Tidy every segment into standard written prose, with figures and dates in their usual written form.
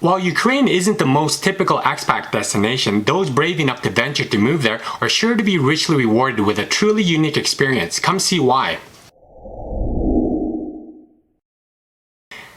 While Ukraine isn't the most typical expat destination, those brave enough to venture to move there are sure to be richly rewarded with a truly unique experience. Come see why.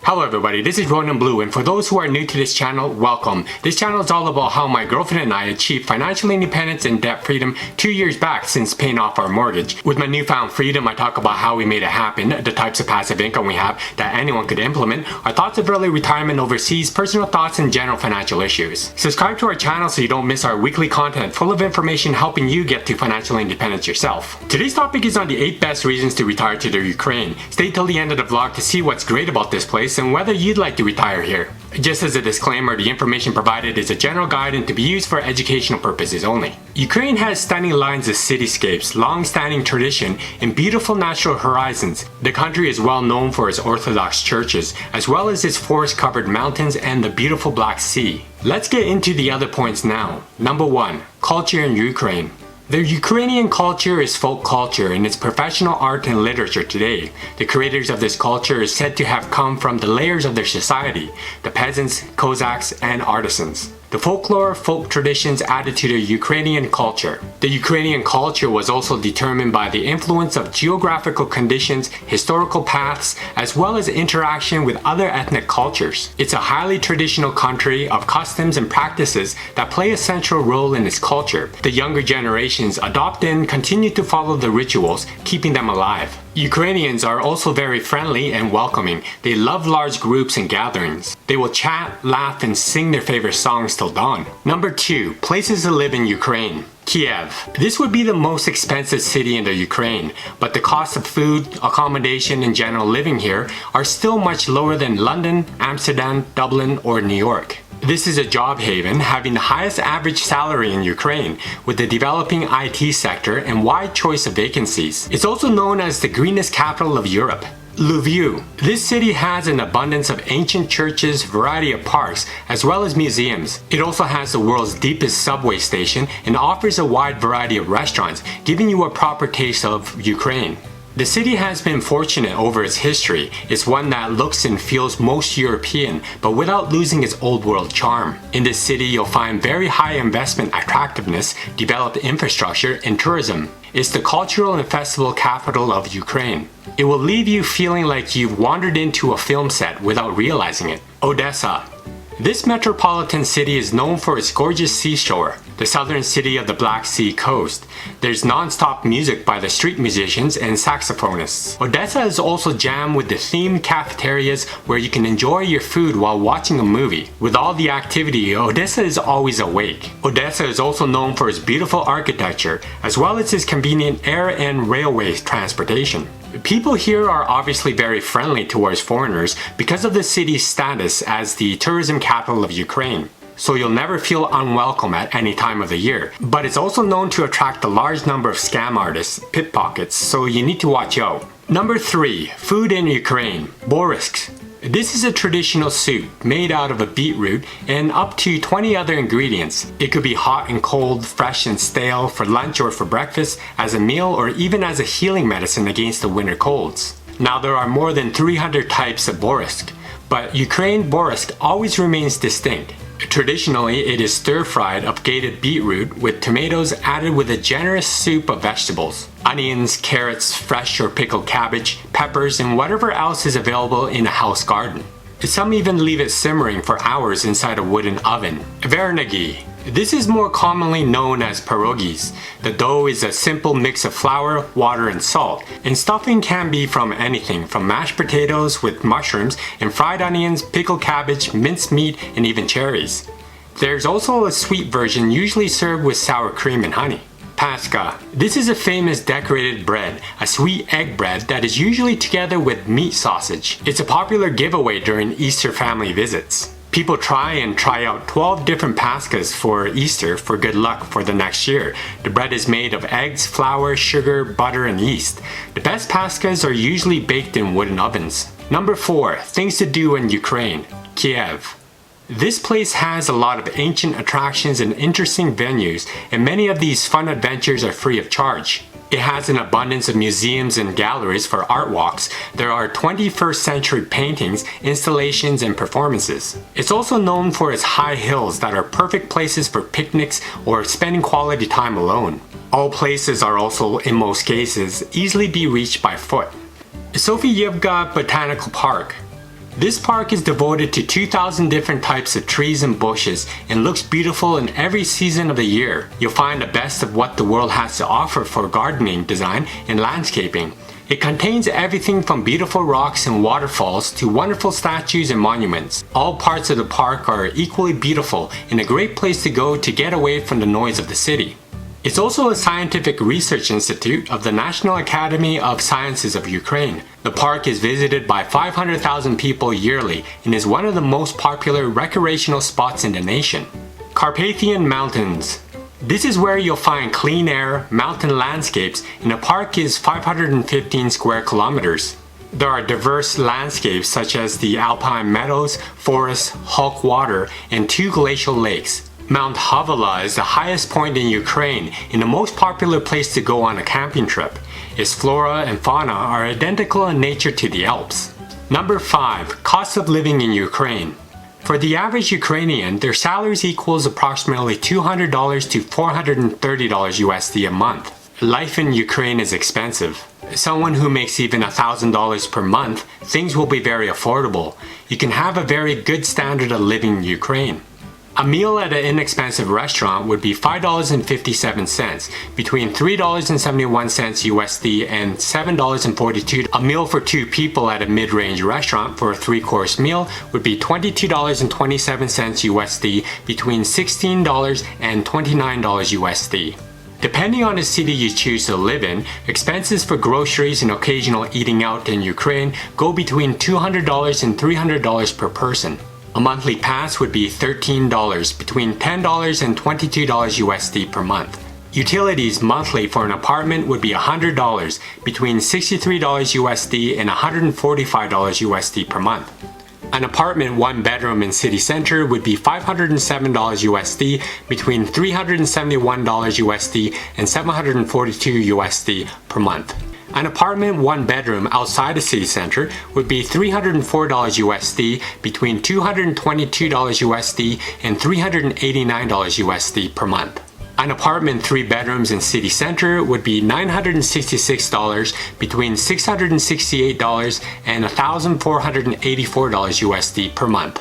Hello everybody, this is RoninBlue, and for those who are new to this channel, welcome. This channel is all about how my girlfriend and I achieved financial independence and debt freedom 2 years back since paying off our mortgage. With my newfound freedom, I talk about how we made it happen, the types of passive income we have that anyone could implement, our thoughts of early retirement overseas, personal thoughts, and general financial issues. Subscribe to our channel so you don't miss our weekly content full of information helping you get to financial independence yourself. Today's topic is on the 8 best reasons to retire to the Ukraine. Stay till the end of the vlog to see what's great about this place and whether you'd like to retire here. Just as a disclaimer, the information provided is a general guide and to be used for educational purposes only. Ukraine has stunning lines of cityscapes, long-standing tradition, and beautiful natural horizons. The country is well known for its Orthodox churches, as well as its forest-covered mountains and the beautiful Black Sea. Let's get into the other points now. Number 1. Culture in Ukraine. The Ukrainian culture is folk culture and it's professional art and literature today. The creators of this culture is said to have come from the layers of their society, the peasants, Cossacks, and artisans. The folklore, folk traditions added to the Ukrainian culture. The Ukrainian culture was also determined by the influence of geographical conditions, historical paths, as well as interaction with other ethnic cultures. It's a highly traditional country of customs and practices that play a central role in its culture. The younger generations adopt and continue to follow the rituals, keeping them alive. Ukrainians are also very friendly and welcoming. They love large groups and gatherings. They will chat, laugh, and sing their favorite songs till dawn. Number 2. Places to live in Ukraine. Kiev. This would be the most expensive city in the Ukraine, but the cost of food, accommodation, and general living here are still much lower than London, Amsterdam, Dublin, or New York. This is a job haven, having the highest average salary in Ukraine, with the developing IT sector and wide choice of vacancies. It's also known as the greenest capital of Europe. Lviv. This city has an abundance of ancient churches, variety of parks, as well as museums. It also has the world's deepest subway station and offers a wide variety of restaurants, giving you a proper taste of Ukraine. The city has been fortunate over its history. It's one that looks and feels most European, but without losing its old world charm. In this city, you'll find very high investment attractiveness, developed infrastructure, and tourism. It's the cultural and festival capital of Ukraine. It will leave you feeling like you've wandered into a film set without realizing it. Odessa. This metropolitan city is known for its gorgeous seashore, the southern city of the Black Sea coast. There's non-stop music by the street musicians and saxophonists. Odessa is also jammed with the themed cafeterias where you can enjoy your food while watching a movie. With all the activity, Odessa is always awake. Odessa is also known for its beautiful architecture, as well as its convenient air and railway transportation. People here are obviously very friendly towards foreigners because of the city's status as the tourism capital of Ukraine. So you'll never feel unwelcome at any time of the year. But it's also known to attract a large number of scam artists, pickpockets, so you need to watch out. Number 3. Food in Ukraine. Borscht. This is a traditional soup made out of a beetroot and up to 20 other ingredients. It could be hot and cold, fresh and stale, for lunch or for breakfast, as a meal, or even as a healing medicine against the winter colds. Now there are more than 300 types of borscht, but Ukraine borscht always remains distinct. Traditionally, it is stir-fried upgated beetroot with tomatoes added with a generous soup of vegetables. Onions, carrots, fresh or pickled cabbage, peppers, and whatever else is available in a house garden. Some even leave it simmering for hours inside a wooden oven. Vernagi. This is more commonly known as pierogies. The dough is a simple mix of flour, water, and salt, and stuffing can be from anything from mashed potatoes with mushrooms and fried onions, pickled cabbage, minced meat, and even cherries. There's also a sweet version usually served with sour cream and honey. Paska. This is a famous decorated bread, a sweet egg bread that is usually together with meat sausage. It's a popular giveaway during Easter family visits. People try out 12 different paskas for Easter for good luck for the next year. The bread is made of eggs, flour, sugar, butter, and yeast. The best paskas are usually baked in wooden ovens. Number 4. Things to do in Ukraine. Kiev. This place has a lot of ancient attractions and interesting venues, and many of these fun adventures are free of charge. It has an abundance of museums and galleries for art walks. There are 21st century paintings, installations, and performances. It's also known for its high hills that are perfect places for picnics or spending quality time alone. All places are also, in most cases, easily be reached by foot. Sofiyevka Botanical Park. This park is devoted to 2,000 different types of trees and bushes and looks beautiful in every season of the year. You'll find the best of what the world has to offer for gardening, design, and landscaping. It contains everything from beautiful rocks and waterfalls to wonderful statues and monuments. All parts of the park are equally beautiful and a great place to go to get away from the noise of the city. It's also a scientific research institute of the National Academy of Sciences of Ukraine. The park is visited by 500,000 people yearly and is one of the most popular recreational spots in the nation. Carpathian Mountains. This is where you'll find clean air, mountain landscapes, and the park is 515 square kilometers. There are diverse landscapes such as the alpine meadows, forests, Hulk water, and 2 glacial lakes. Mount Havala is the highest point in Ukraine and the most popular place to go on a camping trip. Its flora and fauna are identical in nature to the Alps. Number 5. Cost of living in Ukraine. For the average Ukrainian, their salaries equals approximately $200 to $430 USD a month. Life in Ukraine is expensive. Someone who makes even $1,000 per month, things will be very affordable. You can have a very good standard of living in Ukraine. A meal at an inexpensive restaurant would be $5.57, between $3.71 USD and $7.42. A meal for 2 people at a mid-range restaurant for a 3-course meal would be $22.27 USD, between $16 and $29 USD. Depending on the city you choose to live in, expenses for groceries and occasional eating out in Ukraine go between $200 and $300 per person. A monthly pass would be $13, between $10 and $22 USD per month. Utilities monthly for an apartment would be $100, between $63 USD and $145 USD per month. An apartment 1 bedroom in city center would be $507 USD, between $371 USD and $742 USD per month. An apartment 1 bedroom outside the city center would be $304 USD, between $222 USD and $389 USD per month. An apartment 3 bedrooms in city center would be $966, between $668 and $1,484 USD per month.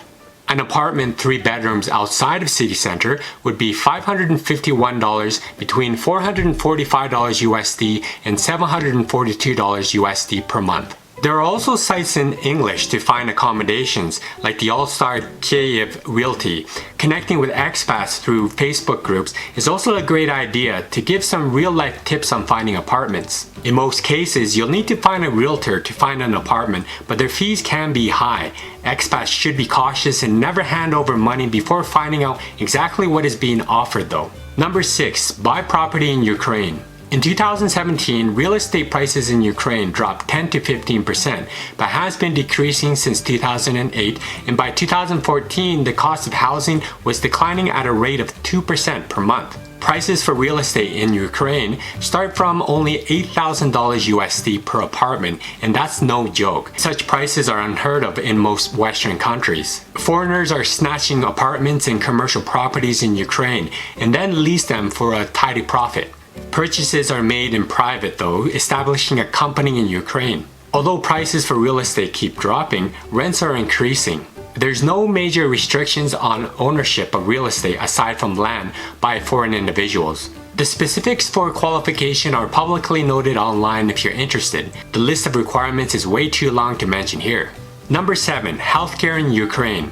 An apartment 3 bedrooms outside of city center would be $551, between $445 USD and $742 USD per month. There are also sites in English to find accommodations, like the All-Star Kyiv Realty. Connecting with expats through Facebook groups is also a great idea to give some real-life tips on finding apartments. In most cases, you'll need to find a realtor to find an apartment, but their fees can be high. Expats should be cautious and never hand over money before finding out exactly what is being offered though. Number 6. Buy property in Ukraine. In 2017, real estate prices in Ukraine dropped 10 to 15%, but has been decreasing since 2008, and by 2014, the cost of housing was declining at a rate of 2% per month. Prices for real estate in Ukraine start from only $8,000 USD per apartment, and that's no joke. Such prices are unheard of in most Western countries. Foreigners are snatching apartments and commercial properties in Ukraine and then lease them for a tidy profit. Purchases are made in private though, establishing a company in Ukraine. Although prices for real estate keep dropping, rents are increasing. There's no major restrictions on ownership of real estate aside from land by foreign individuals. The specifics for qualification are publicly noted online if you're interested. The list of requirements is way too long to mention here. Number 7. Healthcare in Ukraine.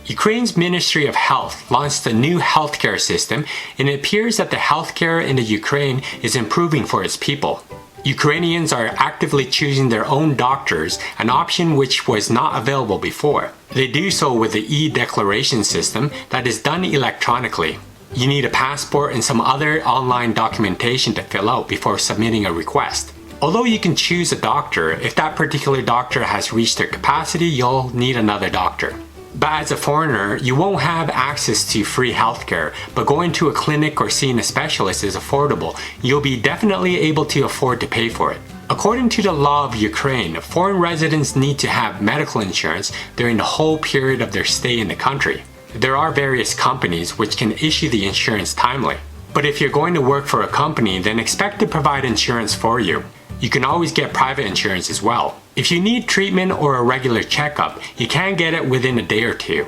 Ukraine's Ministry of Health launched a new healthcare system, and it appears that the healthcare in the Ukraine is improving for its people. Ukrainians are actively choosing their own doctors, an option which was not available before. They do so with the e-declaration system that is done electronically. You need a passport and some other online documentation to fill out before submitting a request. Although you can choose a doctor, if that particular doctor has reached their capacity, you'll need another doctor. But as a foreigner, you won't have access to free healthcare, but going to a clinic or seeing a specialist is affordable. You'll be definitely able to afford to pay for it. According to the law of Ukraine, foreign residents need to have medical insurance during the whole period of their stay in the country. There are various companies which can issue the insurance timely. But if you're going to work for a company, then expect to provide insurance for you. You can always get private insurance as well. If you need treatment or a regular checkup, you can get it within a day or two.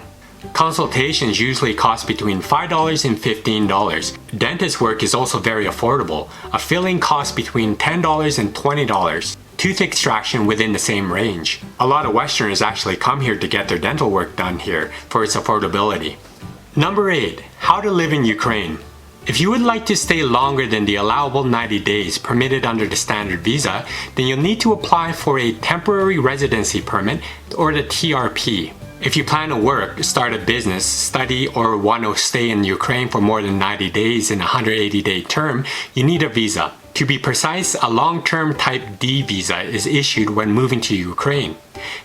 Consultations usually cost between $5 and $15. Dentist work is also very affordable. A filling costs between $10 and $20. Tooth extraction within the same range. A lot of Westerners actually come here to get their dental work done here for its affordability. Number 8. How to live in Ukraine. If you would like to stay longer than the allowable 90 days permitted under the standard visa, then you'll need to apply for a temporary residency permit or the TRP. If you plan to work, start a business, study, or want to stay in Ukraine for more than 90 days in a 180-day term, you need a visa. To be precise, a long-term Type D visa is issued when moving to Ukraine.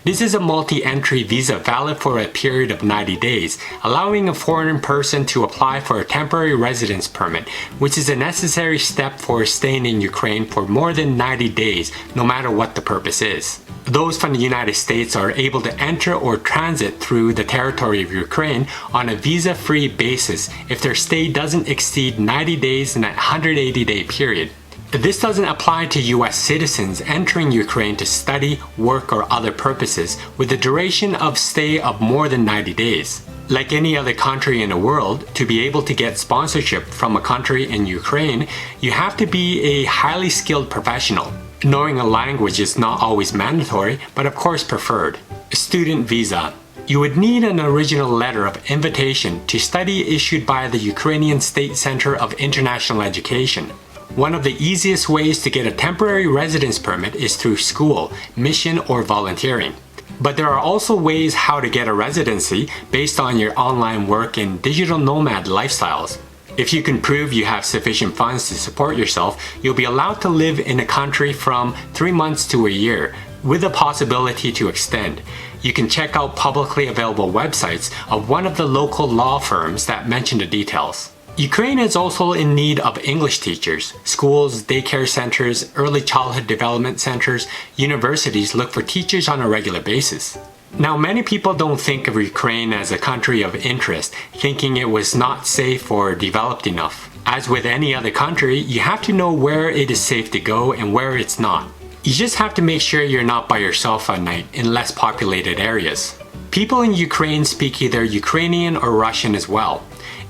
This is a multi-entry visa valid for a period of 90 days, allowing a foreign person to apply for a temporary residence permit, which is a necessary step for staying in Ukraine for more than 90 days, no matter what the purpose is. Those from the United States are able to enter or transit through the territory of Ukraine on a visa-free basis if their stay doesn't exceed 90 days in a 180-day period. This doesn't apply to US citizens entering Ukraine to study, work, or other purposes with a duration of stay of more than 90 days. Like any other country in the world, to be able to get sponsorship from a country in Ukraine, you have to be a highly skilled professional. Knowing a language is not always mandatory, but of course preferred. Student visa. You would need an original letter of invitation to study issued by the Ukrainian State Center of International Education. One of the easiest ways to get a temporary residence permit is through school, mission, or volunteering. But there are also ways how to get a residency based on your online work and digital nomad lifestyles. If you can prove you have sufficient funds to support yourself, you'll be allowed to live in a country from 3 months to a year, with a possibility to extend. You can check out publicly available websites of one of the local law firms that mention the details. Ukraine is also in need of English teachers. Schools, daycare centers, early childhood development centers, universities look for teachers on a regular basis. Now, many people don't think of Ukraine as a country of interest, thinking it was not safe or developed enough. As with any other country, you have to know where it is safe to go and where it's not. You just have to make sure you're not by yourself at night in less populated areas. People in Ukraine speak either Ukrainian or Russian as well.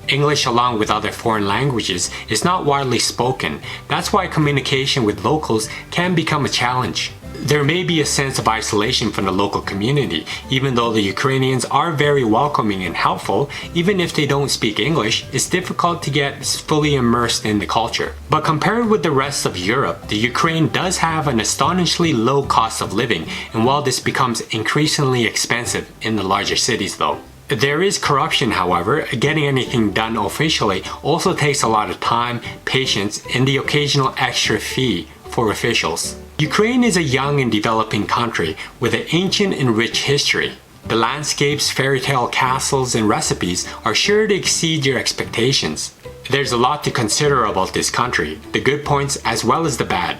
English, along with other foreign languages, is not widely spoken. That's why communication with locals can become a challenge. There may be a sense of isolation from the local community, even though the Ukrainians are very welcoming and helpful. Even if they don't speak English, it's difficult to get fully immersed in the culture. But compared with the rest of Europe, the Ukraine does have an astonishingly low cost of living, and while this becomes increasingly expensive in the larger cities though. There is corruption, however. Getting anything done officially also takes a lot of time, patience, and the occasional extra fee for officials. Ukraine is a young and developing country with an ancient and rich history. The landscapes, fairy tale castles, and recipes are sure to exceed your expectations. There's a lot to consider about this country, the good points as well as the bad.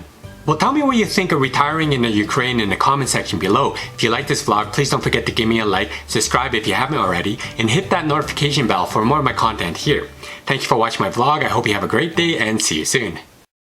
Well, tell me what you think of retiring in the Ukraine in the comment section below. If you like this vlog, please don't forget to give me a like, subscribe if you haven't already, and hit that notification bell for more of my content here. Thank you for watching my vlog. I hope you have a great day and see you soon.